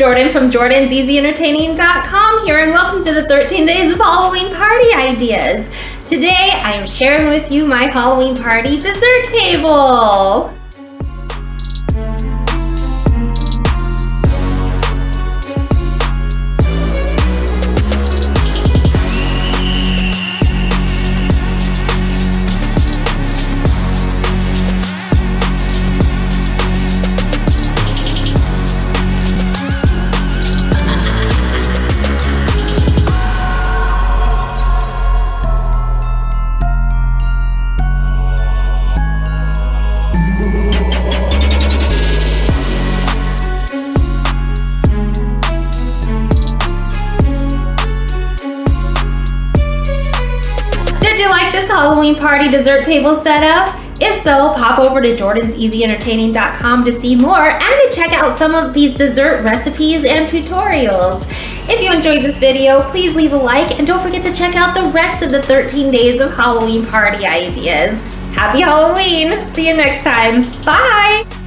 Jordan from jordanseasyentertaining.com here, and welcome to the 13 Days of Halloween Party Ideas. Today I am sharing with you my Halloween party dessert table. Did you like this Halloween party dessert table setup? If so, pop over to jordanseasyentertaining.com to see more and to check out some of these dessert recipes and tutorials. If you enjoyed this video, please leave a like and don't forget to check out the rest of the 13 Days of Halloween Party Ideas. Happy Halloween! See you next time. Bye!